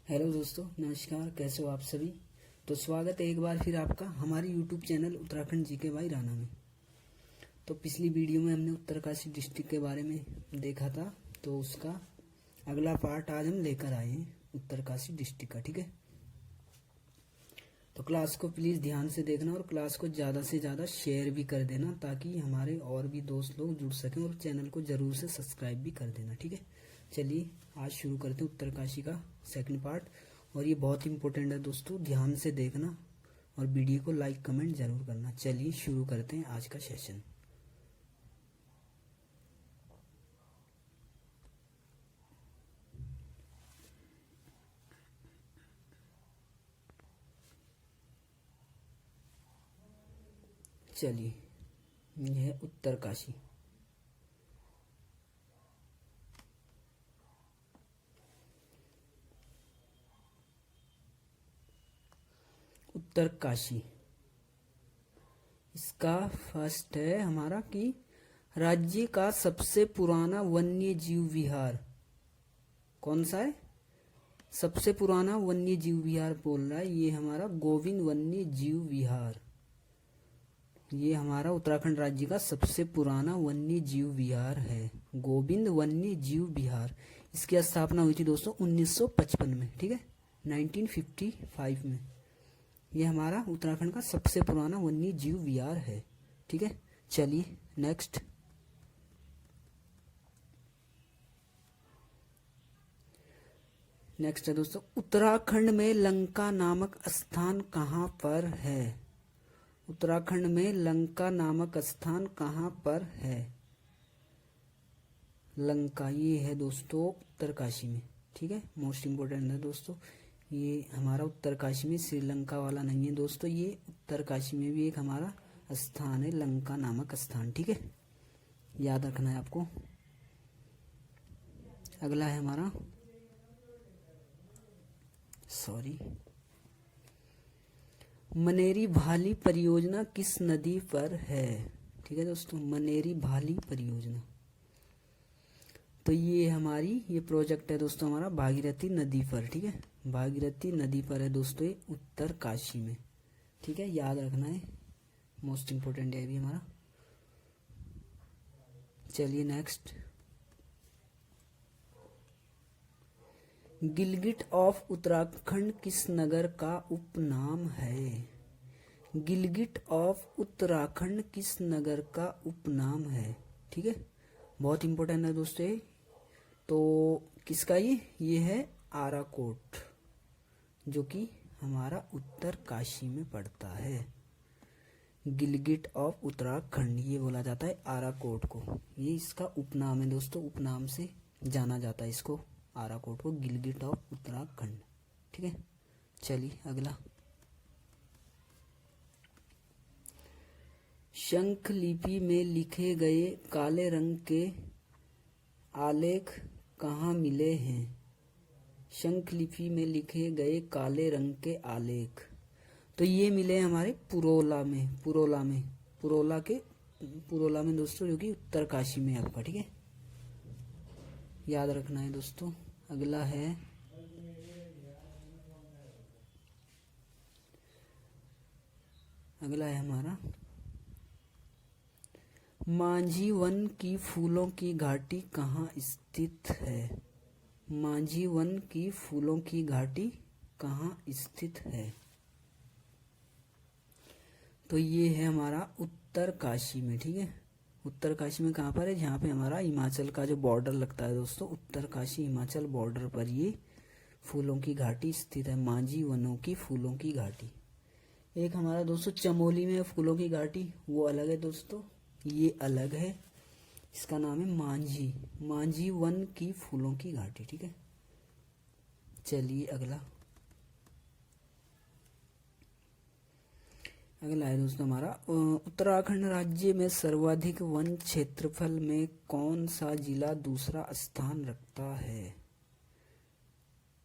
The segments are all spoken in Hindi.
हेलो दोस्तों, नमस्कार। कैसे हो आप सभी। तो स्वागत है एक बार फिर आपका हमारे YouTube channel Uttarakhand GK by Rana में। तो पिछली वीडियो में हमने उत्तरकाशी डिस्ट्रिक्ट के बारे में देखा था, तो उसका अगला पार्ट आज हम लेकर आए हैं उत्तरकाशी डिस्ट्रिक्ट का। ठीक है, तो क्लास को प्लीज़ ध्यान से देखना और क्लास को ज़्यादा से ज़्यादा शेयर भी कर देना, ताकि हमारे और भी दोस्त लोग जुड़ सकें, और चैनल को ज़रूर से सब्सक्राइब भी कर देना। ठीक है, चलिए आज शुरू करते हैं उत्तरकाशी का सेकंड पार्ट। और ये बहुत इंपॉर्टेंट है दोस्तों, ध्यान से देखना और वीडियो को लाइक कमेंट जरूर करना। चलिए शुरू करते हैं आज का सेशन। चलिए, यह है उत्तरकाशी। उत्तरकाशी इसका फर्स्ट है हमारा कि राज्य का सबसे पुराना वन्य जीव विहार कौन सा है। सबसे पुराना वन्य जीव विहार बोल रहा है, ये हमारा गोविंद वन्य जीव विहार। ये हमारा उत्तराखंड राज्य का सबसे पुराना वन्य जीव विहार है, गोविंद वन्य जीव विहार। इसकी स्थापना हुई थी दोस्तों 1955 में। ठीक है, 1955 में। ये हमारा उत्तराखंड का सबसे पुराना वन्य जीव विहार है। ठीक है, चलिए नेक्स्ट। नेक्स्ट है दोस्तों, उत्तराखंड में लंका नामक स्थान कहाँ पर है। उत्तराखंड में लंका नामक स्थान कहाँ पर है। लंका ये है दोस्तों उत्तरकाशी में। ठीक है, मोस्ट इम्पोर्टेंट है दोस्तों, ये हमारा उत्तरकाशी में, श्रीलंका वाला नहीं है दोस्तों, ये उत्तरकाशी में भी एक हमारा स्थान है, लंका नामक स्थान। ठीक है, याद रखना है आपको। अगला है हमारा मनेरी भाली परियोजना किस नदी पर है। ठीक है दोस्तों, मनेरी भाली परियोजना, तो ये हमारी ये प्रोजेक्ट है दोस्तों हमारा भागीरथी नदी पर। ठीक है, भागीरथी नदी पर है दोस्तों, ये उत्तरकाशी में। ठीक है, याद रखना है, मोस्ट इम्पोर्टेंट है भी हमारा। चलिए नेक्स्ट, गिलगिट ऑफ उत्तराखंड किस नगर का उपनाम है। गिलगिट ऑफ उत्तराखंड किस नगर का उपनाम है। ठीक है, बहुत इंपॉर्टेंट है दोस्तों। तो किसका ये है आराकोट, जो कि हमारा उत्तरकाशी में पड़ता है। गिलगिट ऑफ उत्तराखंड ये बोला जाता है आराकोट को, ये इसका उपनाम है दोस्तों, उपनाम से जाना जाता है इसको, आराकोट को, गिलगिट ऑफ उत्तराखंड। ठीक है, चलिए अगला, शंख लिपि में लिखे गए काले रंग के आलेख कहाँ मिले हैं। शंख लिपि में लिखे गए काले रंग के आलेख, तो ये मिले हमारे पुरोला में, पुरोला में दोस्तों, जो कि उत्तरकाशी में आपका। ठीक है, याद रखना है दोस्तों। अगला है हमारा मांझी वन की फूलों की घाटी कहाँ स्थित है। मांझी वन की फूलों की घाटी कहाँ स्थित है, तो ये है हमारा उत्तरकाशी में। ठीक है, उत्तरकाशी में कहाँ पर है, जहाँ पे हमारा हिमाचल का जो बॉर्डर लगता है दोस्तों, उत्तरकाशी हिमाचल बॉर्डर पर ये फूलों की घाटी स्थित है, मांझी वनों की फूलों की घाटी। एक हमारा दोस्तों चमोली में फूलों की घाटी, वो अलग है दोस्तों, ये अलग है, इसका नाम है मांझी वन की फूलों की घाटी। ठीक है, चलिए अगला है दोस्तों हमारा उत्तराखंड राज्य में सर्वाधिक वन क्षेत्रफल में कौन सा जिला दूसरा स्थान रखता है।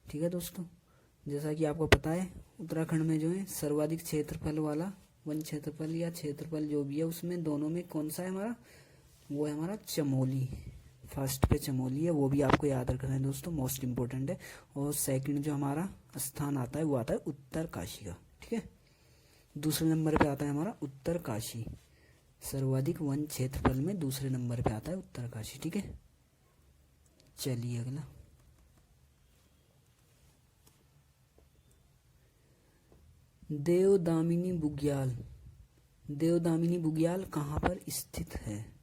ठीक है दोस्तों, जैसा कि आपको पता है उत्तराखंड में जो है सर्वाधिक क्षेत्रफल वाला वन क्षेत्रफल या क्षेत्रफल जो भी है, उसमें दोनों में कौन सा है हमारा, वो है हमारा चमोली फर्स्ट पे चमोली है, वो भी आपको याद रखना है दोस्तों, मोस्ट इम्पोर्टेंट है। और सेकंड जो हमारा स्थान आता है वो आता है उत्तरकाशी का, ठीक है। दूसरे नंबर पे आता है हमारा उत्तरकाशी, सर्वाधिक वन क्षेत्रफल में दूसरे नंबर पे आता है उत्तरकाशी, ठीक है। चलिए अगला, देवदामिनी बुग्याल, देवदामिनी बुग्याल कहाँ पर स्थित है?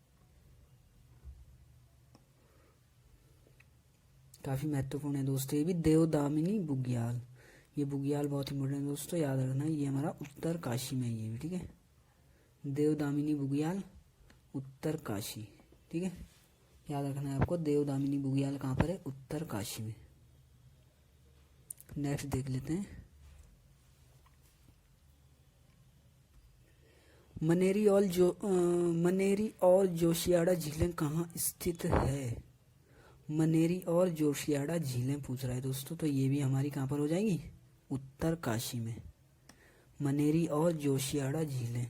काफी महत्वपूर्ण है दोस्तों ये भी, देवदामिनी बुग्याल। ये बुग्याल बहुत इंपॉर्टेंट है दोस्तों, याद रखना है, ये हमारा उत्तरकाशी में है ये भी, ठीक है। देवदामिनी बुग्याल उत्तरकाशी, ठीक है, याद रखना है आपको, देवदामिनी बुग्याल कहाँ पर है? उत्तरकाशी में। नेक्स्ट देख लेते हैं, मनेरी और जोशियाड़ा झीलें कहाँ स्थित है? मनेरी और जोशियाड़ा झीलें पूछ रहा है दोस्तों, तो ये भी हमारी कहाँ पर हो जाएगी? उत्तरकाशी में। मनेरी और जोशियाड़ा झीलें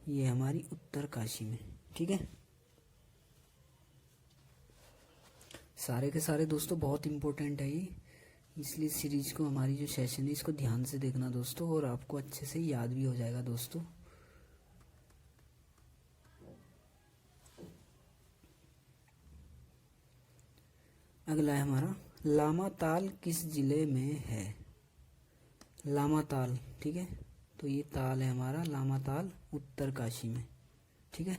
ये हमारी उत्तरकाशी में, ठीक है। सारे के सारे दोस्तों बहुत इंपॉर्टेंट है ये, इसलिए सीरीज को, हमारी जो सेशन है इसको ध्यान से देखना दोस्तों, और आपको अच्छे से याद भी हो जाएगा दोस्तों। अगला है हमारा, लामाताल किस जिले में है? लामाताल, ठीक है, तो ये ताल है हमारा लामाताल उत्तरकाशी में, ठीक है,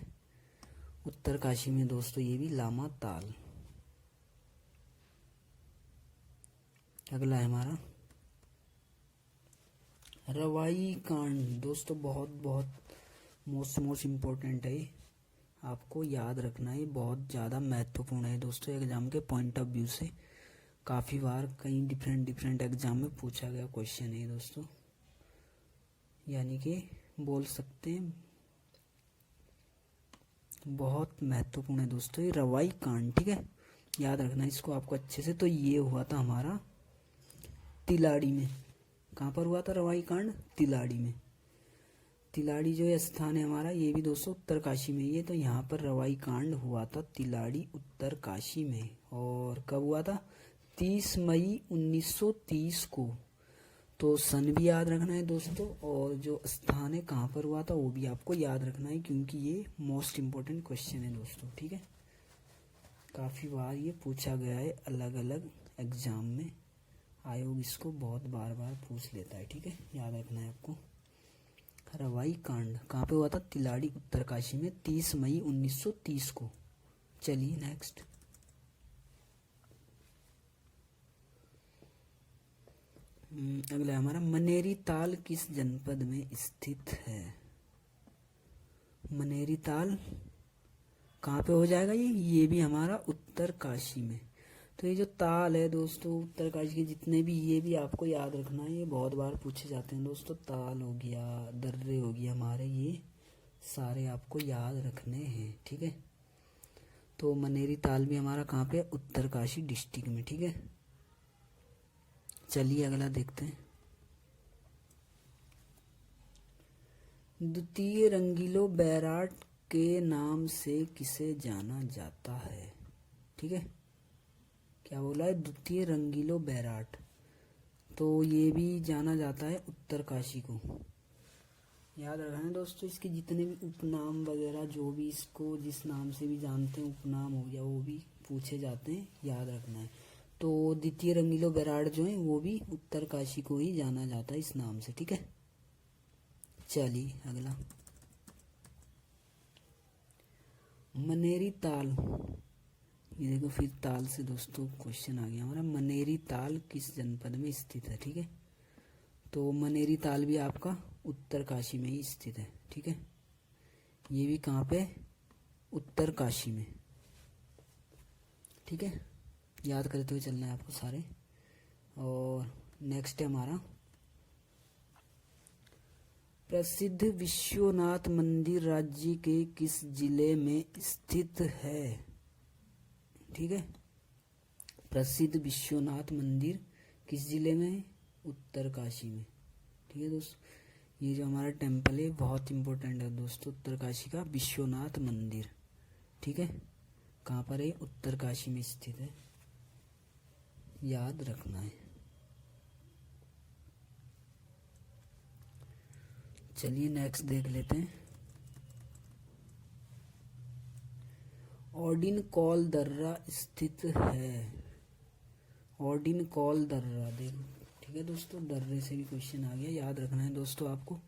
उत्तरकाशी में दोस्तों ये भी लामाताल। अगला है हमारा रवाई कांड, दोस्तों बहुत बहुत मोस्ट इम्पोर्टेंट है, आपको याद रखना है, बहुत ज़्यादा महत्वपूर्ण है दोस्तों एग्जाम के पॉइंट ऑफ व्यू से, काफ़ी बार कई डिफरेंट एग्जाम में पूछा गया क्वेश्चन है दोस्तों, यानी कि बोल सकते हैं बहुत महत्वपूर्ण है दोस्तों ये रवाई कांड, ठीक है, याद रखना इसको आपको अच्छे से। तो ये हुआ था हमारा तिलाड़ी में, कहाँ पर हुआ था रवाई कांड? तिलाड़ी में। तिलाड़ी जो है स्थान है हमारा, ये भी दोस्तों उत्तरकाशी में ही है, तो यहाँ पर रवाई कांड हुआ था तिलाड़ी उत्तरकाशी में। और कब हुआ था? 30 मई 1930 को। तो सन भी याद रखना है दोस्तों, और जो स्थान है कहाँ पर हुआ था वो भी आपको याद रखना है, क्योंकि ये मोस्ट इम्पोर्टेंट क्वेश्चन है दोस्तों, ठीक है। काफ़ी बार ये पूछा गया है अलग अलग एग्जाम में, आयोग इसको बहुत बार पूछ लेता है, ठीक है, याद रखना है आपको। रवाई कांड कहाँ पे हुआ था? तिलाड़ी उत्तरकाशी में 30 मई 1930 को। चलिए नेक्स्ट, अगला हमारा मनेरी ताल किस जनपद में स्थित है? मनेरी ताल कहाँ पे हो जाएगा? ये भी हमारा उत्तरकाशी में। तो ये जो ताल है दोस्तों उत्तरकाशी के जितने भी, ये भी आपको याद रखना है, ये बहुत बार पूछे जाते हैं दोस्तों। ताल हो गया, दर्रे हो गया हमारे, ये सारे आपको याद रखने हैं, ठीक है। तो मनेरी ताल भी हमारा कहाँ पे? उत्तरकाशी डिस्ट्रिक्ट में, ठीक है। चलिए अगला देखते हैं, द्वितीय रंगीलो बैराट के नाम से किसे जाना जाता है? ठीक है, क्या बोला है? द्वितीय रंगीलो बैराट, तो ये भी जाना जाता है उत्तरकाशी को। याद रखना है दोस्तों, इसके जितने भी उपनाम वगैरह, जो भी इसको जिस नाम से भी जानते हैं, उपनाम हो गया, वो भी पूछे जाते हैं, याद रखना है। तो द्वितीय रंगीलो बैराट जो है वो भी उत्तरकाशी को ही जाना जाता है इस नाम से, ठीक है। चलिए अगला, मनेरी ताल, ये देखो फिर ताल से दोस्तों क्वेश्चन आ गया हमारा। मनेरी ताल किस जनपद में स्थित है? ठीक है, तो मनेरी ताल भी आपका उत्तरकाशी में ही स्थित है, ठीक है। ये भी कहाँ पे? उत्तरकाशी में, ठीक है, याद करते हुए चलना है आपको सारे। और नेक्स्ट है हमारा, प्रसिद्ध विश्वनाथ मंदिर राज्य के किस जिले में स्थित है? ठीक है, प्रसिद्ध विश्वनाथ मंदिर किस जिले में है? उत्तरकाशी में, ठीक है दोस्तों। ये जो हमारा टेम्पल है बहुत इंपॉर्टेंट है दोस्तों, उत्तरकाशी का विश्वनाथ मंदिर, ठीक है। कहाँ पर है? उत्तरकाशी में स्थित है, याद रखना है। चलिए नेक्स्ट देख लेते हैं। ओडिन कॉल दर्रा स्थित है। ओडिन कॉल दर्रा, देखो ठीक है दोस्तों, दर्रे से भी क्वेश्चन आ गया, याद रखना है दोस्तों आपको।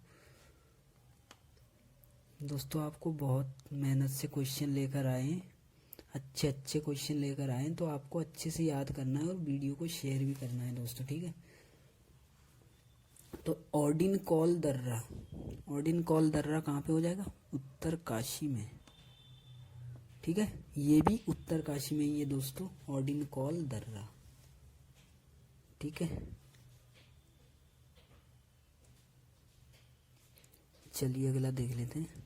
दोस्तों आपको बहुत मेहनत से क्वेश्चन लेकर आए हैं, अच्छे अच्छे क्वेश्चन लेकर आए हैं, तो आपको अच्छे से याद करना है और वीडियो को शेयर भी करना है दोस्तों, ठीक है। तो ओडिन कॉल दर्रा, ओडिन कॉल दर्रा कहाँ पे हो जाएगा? उत्तरकाशी में, ठीक है। ये भी उत्तरकाशी में ही है दोस्तों, ओडिन कॉल दर्रा, ठीक है। चलिए अगला देख लेते हैं।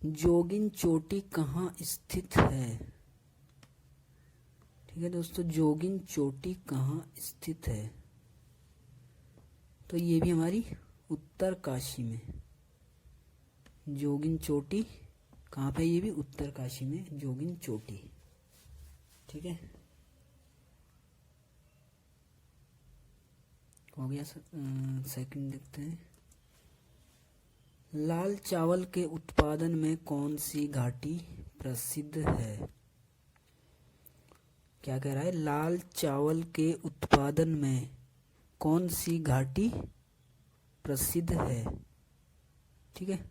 जोगिन चोटी कहाँ स्थित है? ठीक है दोस्तों, जोगिन चोटी कहाँ स्थित है? तो ये भी हमारी उत्तरकाशी में। जोगिन चोटी कहाँ पे? ये भी उत्तरकाशी में, जोगिन चोटी, ठीक है। हो गया सेकंड देखते हैं। लाल चावल के उत्पादन में कौन सी घाटी प्रसिद्ध है? क्या कह रहा है? लाल चावल के उत्पादन में कौन सी घाटी प्रसिद्ध है, ठीक है।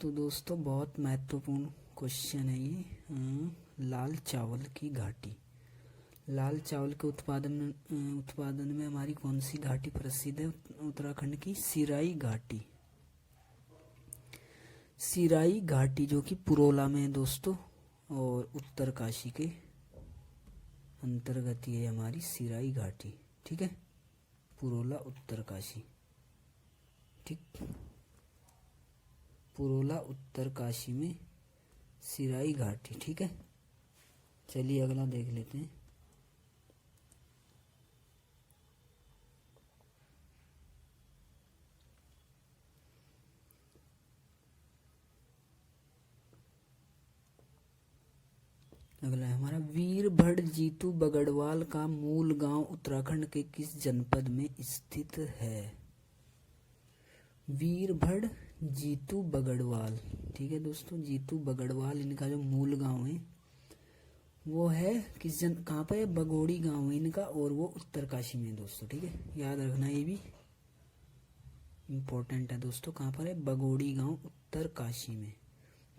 तो दोस्तों बहुत महत्वपूर्ण क्वेश्चन है ये। लाल चावल की घाटी, लाल चावल के उत्पादन में हमारी कौन सी घाटी प्रसिद्ध है? उत्तराखंड की सिराई घाटी, सिराई घाटी जो कि पुरोला में है दोस्तों, और उत्तरकाशी के अंतर्गत ये हमारी सिराई घाटी, ठीक है। पुरोला उत्तरकाशी, ठीक, पुरोला उत्तरकाशी में सिराई घाटी, ठीक है। चलिए अगला देख लेते हैं। अगला है हमारा, वीरभद्र जीतू बगड़वाल का मूल गांव उत्तराखंड के किस जनपद में स्थित है? वीरभद्र जीतू बगड़वाल, ठीक है दोस्तों, जीतू बगड़वाल इनका जो मूल गांव है वो है किस कहाँ पे? बगोड़ी गांव है इनका, और वो उत्तरकाशी में है दोस्तों, ठीक है। याद रखना, ये भी इम्पोर्टेंट है दोस्तों। कहाँ पर है? बगोड़ी गांव उत्तरकाशी में।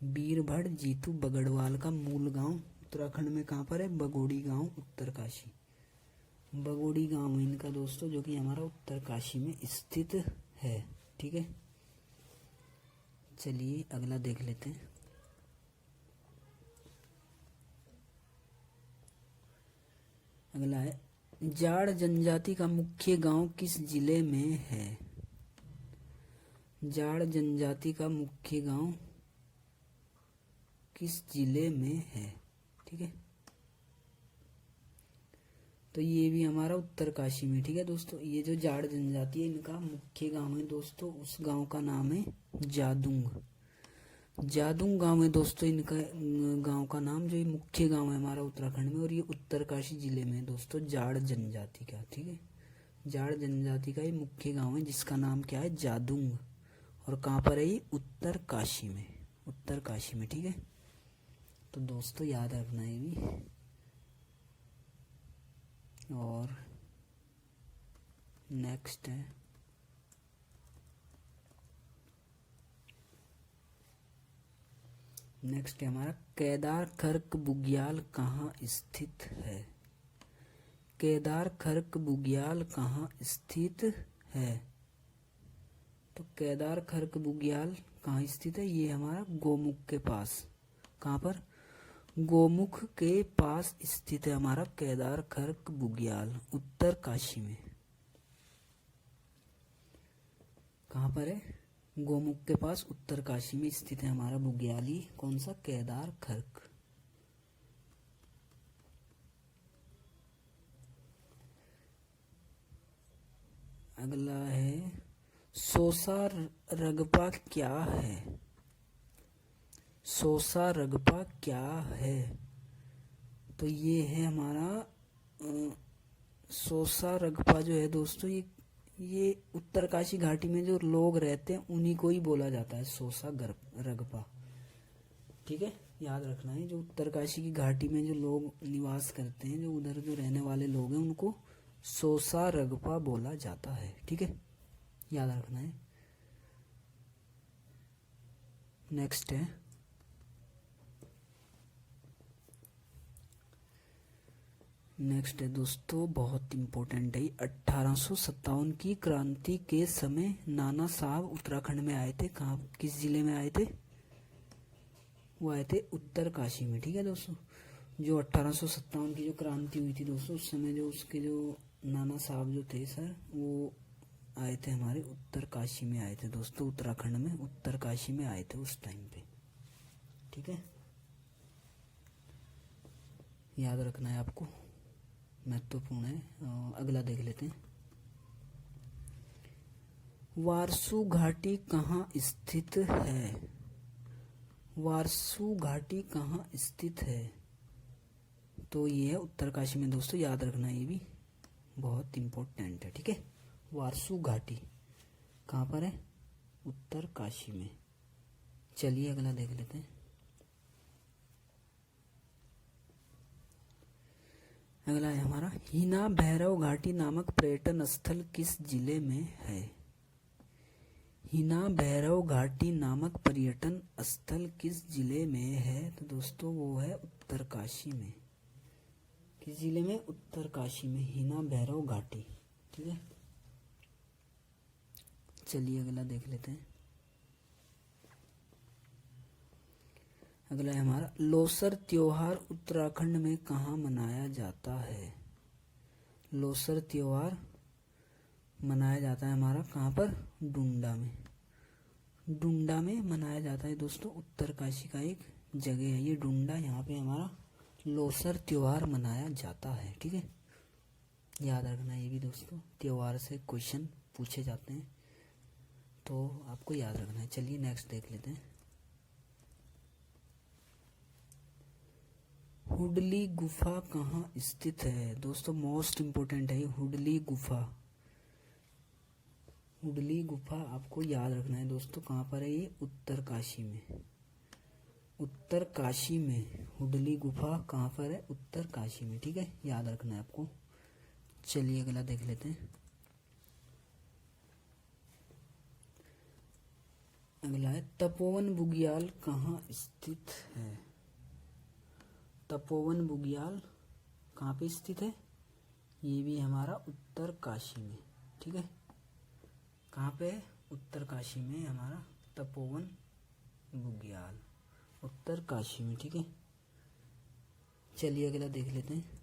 वीरभद्र जीतू बगड़वाल का मूल गांव उत्तराखंड में कहाँ पर है? बगोड़ी गांव उत्तरकाशी, बगोड़ी गांव इनका दोस्तों, जो कि हमारा उत्तरकाशी में स्थित है, ठीक है। चलिए अगला देख लेते हैं। अगला है, जाड़ जनजाति का मुख्य गांव किस जिले में है? जाड़ जनजाति का मुख्य गांव किस जिले में है, ठीक है। तो ये भी हमारा उत्तरकाशी में, ठीक है दोस्तों। ये जो जाड़ जनजाति है इनका मुख्य गांव है दोस्तों, उस गांव का नाम है जादूंग, जादूंग गांव है दोस्तों इनका गांव का नाम, जो ये मुख्य गांव है हमारा उत्तराखंड में, और ये उत्तरकाशी जिले में है दोस्तों, जाड़ जनजाति का, ठीक है। जाड़ जनजाति का ये मुख्य गांव है जिसका नाम क्या है? जादूंग, और कहाँ पर है ये? उत्तरकाशी में, उत्तरकाशी में, ठीक है। तो दोस्तों याद रखना है भी। और नेक्स्ट है हमारा, केदार खर्क बुग्याल कहाँ स्थित है? केदार खर्क बुग्याल कहाँ स्थित है? तो केदार खर्क बुग्याल कहाँ स्थित है? ये हमारा गोमुख के पास, कहाँ पर? गोमुख के पास स्थित है हमारा केदार खर्क बुग्याल, उत्तरकाशी में। कहाँ पर है? गोमुख के पास उत्तरकाशी में स्थित है हमारा बुग्याली, कौन सा? केदार खर्क। अगला है सोसा रगपा क्या है? सोसा रगपा क्या है? तो ये है हमारा सोसा रगपा जो है दोस्तों, ये उत्तरकाशी घाटी में जो लोग रहते हैं उन्हीं को ही बोला जाता है सोसा रगपा। ठीक है, याद रखना है, जो उत्तरकाशी की घाटी में जो लोग निवास करते हैं, जो उधर जो रहने वाले लोग हैं, उनको सोसा रगपा बोला जाता है। ठीक है, याद रखना है। नेक्स्ट है दोस्तों, बहुत इम्पोर्टेंट है। 1857 की क्रांति के समय नाना साहब उत्तराखंड में आए थे। कहाँ, किस जिले में आए थे? वो आए थे उत्तरकाशी में। ठीक है दोस्तों, जो 1857 की जो क्रांति हुई थी दोस्तों, उस समय जो उसके जो नाना साहब जो थे सर, वो आए थे हमारे उत्तरकाशी में आए थे दोस्तों, उत्तराखंड में उत्तरकाशी में आए थे उस टाइम पे। ठीक है, याद रखना है आपको, महत्वपूर्ण है। अगला देख लेते हैं। वारसू घाटी कहाँ स्थित है? वारसू घाटी कहाँ स्थित है? तो ये है उत्तरकाशी में दोस्तों, याद रखना, ये भी बहुत इम्पोर्टेंट है। ठीक है, वारसू घाटी कहाँ पर है? उत्तरकाशी में। चलिए अगला देख लेते हैं। अगला है हमारा, हिना भैरव घाटी नामक पर्यटन स्थल किस जिले में है? हिना भैरव घाटी नामक पर्यटन स्थल किस जिले में है? तो दोस्तों वो है उत्तरकाशी में। किस जिले में? उत्तरकाशी में, हिना भैरव घाटी। ठीक है, चलिए अगला देख लेते हैं। अगला है हमारा, लोसर त्योहार उत्तराखंड में कहाँ मनाया जाता है? लोसर त्योहार मनाया जाता है हमारा कहाँ पर? डुंडा में। डुंडा में मनाया जाता है दोस्तों, उत्तरकाशी का एक जगह है ये डुंडा, यहाँ पे हमारा लोसर त्योहार मनाया जाता है। ठीक है, याद रखना ये भी दोस्तों, त्योहार से क्वेश्चन पूछे जाते हैं तो आपको याद रखना है। चलिए नेक्स्ट देख लेते हैं। हुडली गुफा कहाँ स्थित है? दोस्तों मोस्ट इम्पोर्टेंट है ये हुडली गुफा। हुडली गुफा आपको याद रखना है दोस्तों, कहाँ पर है ये? उत्तरकाशी में। उत्तरकाशी में हुडली गुफा कहाँ पर है? उत्तरकाशी में। ठीक है, याद रखना है आपको। चलिए अगला देख लेते हैं। अगला है, तपोवन बुग्याल कहाँ स्थित है? तपोवन बुग्याल कहाँ पे स्थित है? ये भी हमारा उत्तरकाशी में। ठीक है, कहाँ पे? उत्तरकाशी में हमारा तपोवन बुग्याल, उत्तरकाशी में। ठीक है, चलिए अगला देख लेते हैं।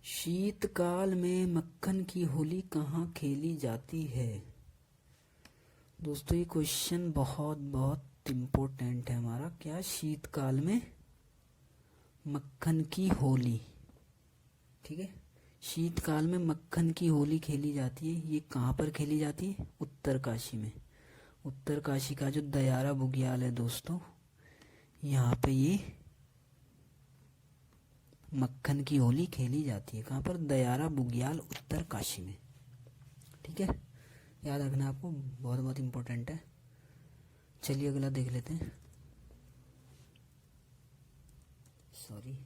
शीतकाल में मक्खन की होली कहाँ खेली जाती है? दोस्तों ये क्वेश्चन बहुत बहुत इम्पोर्टेंट है हमारा। क्या? शीतकाल में मक्खन की होली। ठीक है, शीतकाल में मक्खन की होली खेली जाती है। ये कहाँ पर खेली जाती है? उत्तरकाशी में। उत्तरकाशी का जो दयारा बुग्याल है दोस्तों, यहाँ पे ये मक्खन की होली खेली जाती है। कहाँ पर? दयारा बुग्याल, उत्तरकाशी में। ठीक है, याद रखना आपको, बहुत बहुत इम्पोर्टेंट है। चलिए अगला देख लेते हैं। सॉरी,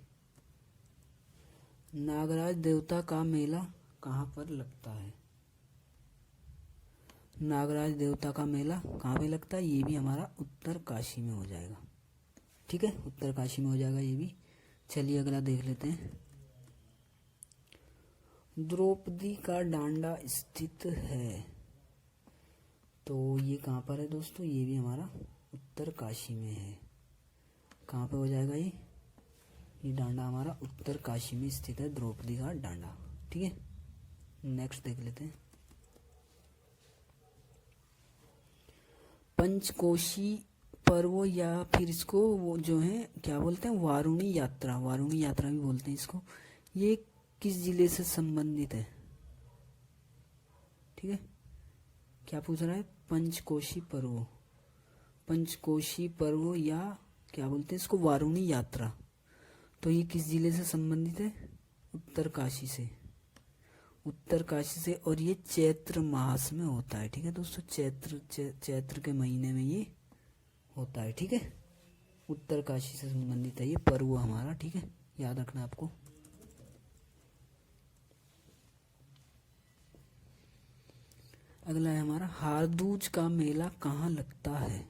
नागराज देवता का मेला कहाँ पर लगता है? नागराज देवता का मेला कहाँ पे लगता है? ये भी हमारा उत्तरकाशी में हो जाएगा। ठीक है, उत्तरकाशी में हो जाएगा ये भी। चलिए अगला देख लेते हैं। द्रौपदी का डांडा स्थित है, तो ये कहाँ पर है दोस्तों? ये भी हमारा उत्तरकाशी में है। कहाँ पे हो जाएगा ये डांडा हमारा उत्तरकाशी में स्थित है, द्रौपदी का डांडा। ठीक है, नेक्स्ट देख लेते हैं। पंचकोशी पर्व, या फिर इसको वो जो है क्या बोलते हैं? वारुणी यात्रा। वारुणी यात्रा भी बोलते हैं इसको। ये किस जिले से संबंधित है? ठीक है, क्या पूछ रहा है, पंचकोशी पर्व, पंचकोशी पर्व या क्या बोलते हैं इसको, वारुणी यात्रा। तो ये किस जिले से संबंधित है, उत्तरकाशी से, उत्तरकाशी से, और ये चैत्र मास में होता है। ठीक है दोस्तों, चैत्र के महीने में ये होता है। ठीक है, उत्तरकाशी से संबंधित है ये पर्व हमारा। ठीक है, याद रखना आपको। अगला है हमारा, हारदूज का मेला कहाँ लगता है।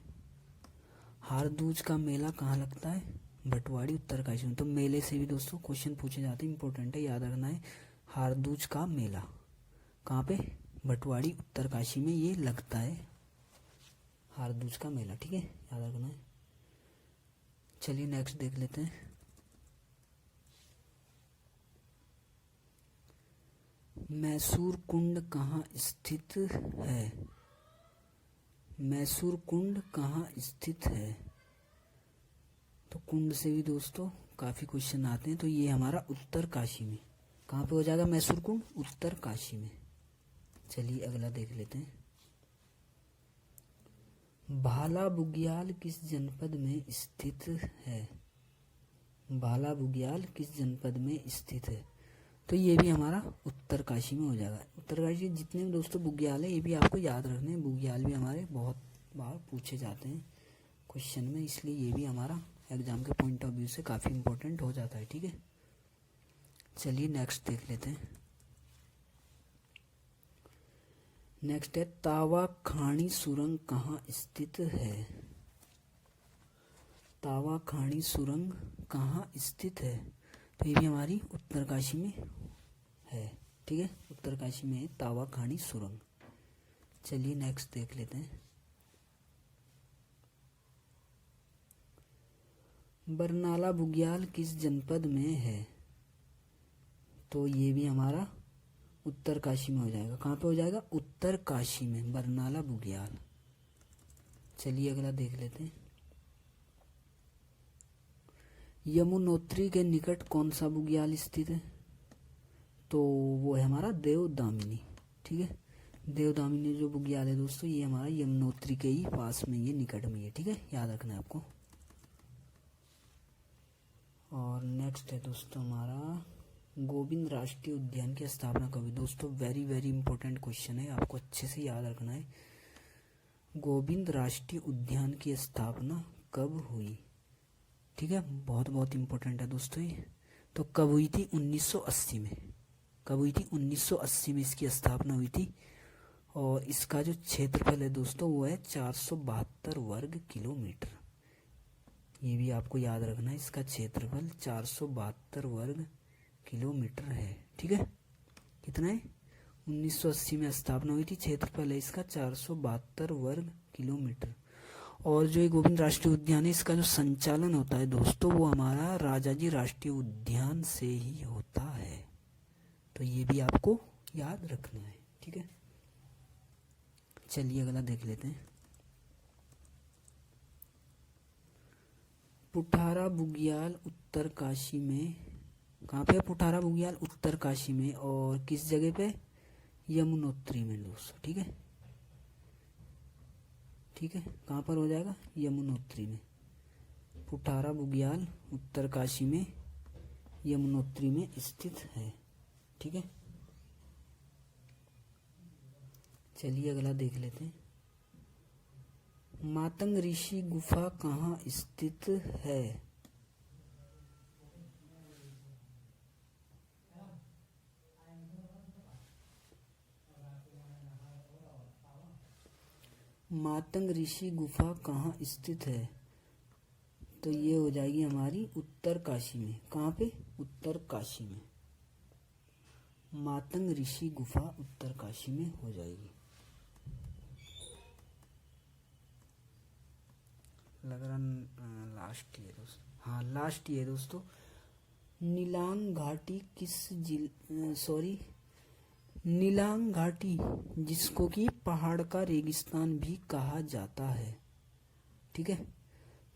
हारदूज का मेला कहाँ लगता है, भटवाड़ी उत्तरकाशी में। तो मेले से भी दोस्तों क्वेश्चन पूछे जाते हैं, इंपॉर्टेंट है, याद रखना है। हारदूज का मेला कहाँ पे, भटवाड़ी उत्तरकाशी में ये लगता है, हारदूज का मेला। ठीक है, याद रखना है। चलिए नेक्स्ट देख लेते हैं। मैसूर कुंड कहाँ स्थित है, मैसूर कुंड कहाँ स्थित है। तो कुंड से भी दोस्तों काफी क्वेश्चन आते हैं। तो ये हमारा उत्तरकाशी में, कहाँ पे हो जाएगा मैसूर कुंड, उत्तरकाशी में। चलिए अगला देख लेते हैं। भाला बुग्याल किस जनपद में स्थित है, भाला बुग्याल किस जनपद में स्थित है। तो ये भी हमारा उत्तरकाशी में हो जाएगा। उत्तरकाशी के जितने भी दोस्तों बुग्याल है ये भी आपको याद रखने हैं। बुग्याल भी हमारे बहुत बार पूछे जाते हैं क्वेश्चन में, इसलिए ये भी हमारा एग्जाम के पॉइंट ऑफ व्यू से काफ़ी इंपॉर्टेंट हो जाता है। ठीक है, चलिए नेक्स्ट देख लेते हैं। नेक्स्ट है, तावा खानी सुरंग कहाँ स्थित है, तावा खानी सुरंग कहाँ स्थित है। तो ये भी हमारी उत्तरकाशी में है। ठीक है, उत्तरकाशी में है तावा खानी सुरंग। चलिए नेक्स्ट देख लेते हैं। बरनाला बुग्याल किस जनपद में है। तो ये भी हमारा उत्तरकाशी में हो जाएगा। कहाँ पे हो जाएगा, उत्तरकाशी में, बरनाला बुग्याल। चलिए अगला देख लेते हैं। यमुनोत्री के निकट कौन सा बुग्याल स्थित है। तो वो है हमारा देवदामिनी। ठीक है, देवदामिनी जो बुग्याल है दोस्तों ये हमारा यमुनोत्री के ही पास में, ये निकट में है। ठीक है, याद रखना है आपको। और नेक्स्ट है दोस्तों हमारा, गोविंद राष्ट्रीय उद्यान की स्थापना कब हुई। दोस्तों वेरी वेरी इंपॉर्टेंट क्वेश्चन है, आपको अच्छे से याद रखना है। गोविंद राष्ट्रीय उद्यान की स्थापना कब हुई। ठीक है, बहुत बहुत इंपॉर्टेंट है दोस्तों ये। तो कब हुई थी, 1980 में। कब हुई थी, 1980 में इसकी स्थापना हुई थी। और इसका जो क्षेत्रफल है दोस्तों वो है 472 वर्ग किलोमीटर। ये भी आपको याद रखना है, इसका क्षेत्रफल 472 वर्ग किलोमीटर है। ठीक है, कितना है, 1980 में स्थापना हुई थी, क्षेत्रफल है इसका 472 वर्ग किलोमीटर। और जो ये गोविंद राष्ट्रीय उद्यान है इसका जो संचालन होता है दोस्तों वो हमारा राजाजी राष्ट्रीय उद्यान से ही होता है। तो ये भी आपको याद रखना है। ठीक है, चलिए अगला देख लेते हैं। पुठारा बुग्याल उत्तरकाशी में, कहाँ पे पुठारा बुग्याल, उत्तरकाशी में। और किस जगह पे, यमुनोत्री में दोस्तों। ठीक है, ठीक है, कहाँ पर हो जाएगा, यमुनोत्री में। पुठारा बुग्याल उत्तरकाशी में, यमुनोत्री में स्थित है। ठीक है, चलिए अगला देख लेते हैं। मातंग ऋषि गुफा कहाँ स्थित है। मातंग ऋषि गुफा कहाँ स्थित है। तो ये हो जाएगी हमारी उत्तरकाशी में। कहाँ पे, उत्तरकाशी में। मातंग ऋषि गुफा उत्तरकाशी में हो जाएगी। लग रहा लास्ट ये दोस्तों, हाँ लास्ट ये दोस्तों। नीलांग घाटी नीलांग घाटी जिसको कि पहाड़ का रेगिस्तान भी कहा जाता है। ठीक है,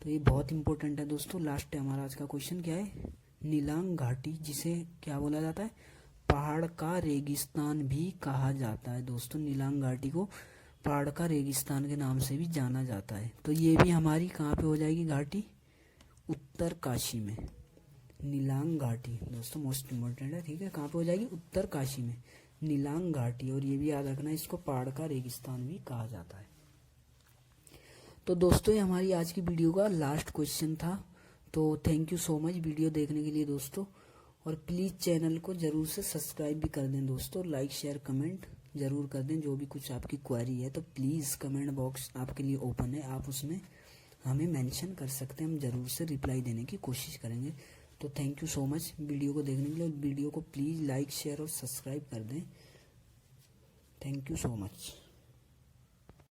तो ये बहुत इंपॉर्टेंट है दोस्तों। लास्ट है हमारा आज का क्वेश्चन, क्या है, नीलांग घाटी जिसे क्या बोला जाता है, पहाड़ का रेगिस्तान भी कहा जाता है दोस्तों। नीलांग घाटी को पहाड़ का रेगिस्तान के नाम से भी जाना जाता है। तो ये भी हमारी कहाँ पे हो जाएगी घाटी, उत्तरकाशी में। नीलांग घाटी दोस्तों मोस्ट इम्पोर्टेंट है, ठीक है। कहाँ पे हो जाएगी, उत्तरकाशी में नीलांग घाटी। और ये भी याद रखना, इसको पहाड़ का रेगिस्तान भी कहा जाता है। तो दोस्तों ये हमारी आज की वीडियो का लास्ट क्वेश्चन था। तो thank you so much video देखने के लिए दोस्तों। और प्लीज़ चैनल को ज़रूर से सब्सक्राइब भी कर दें दोस्तों। लाइक शेयर कमेंट ज़रूर कर दें। जो भी कुछ आपकी क्वेरी है तो प्लीज़ कमेंट बॉक्स आपके लिए ओपन है, आप उसमें हमें मेंशन कर सकते हैं, हम ज़रूर से रिप्लाई देने की कोशिश करेंगे। तो thank you so much video को देखने के लिए। वीडियो को प्लीज़ लाइक शेयर और सब्सक्राइब कर दें। Thank you so much.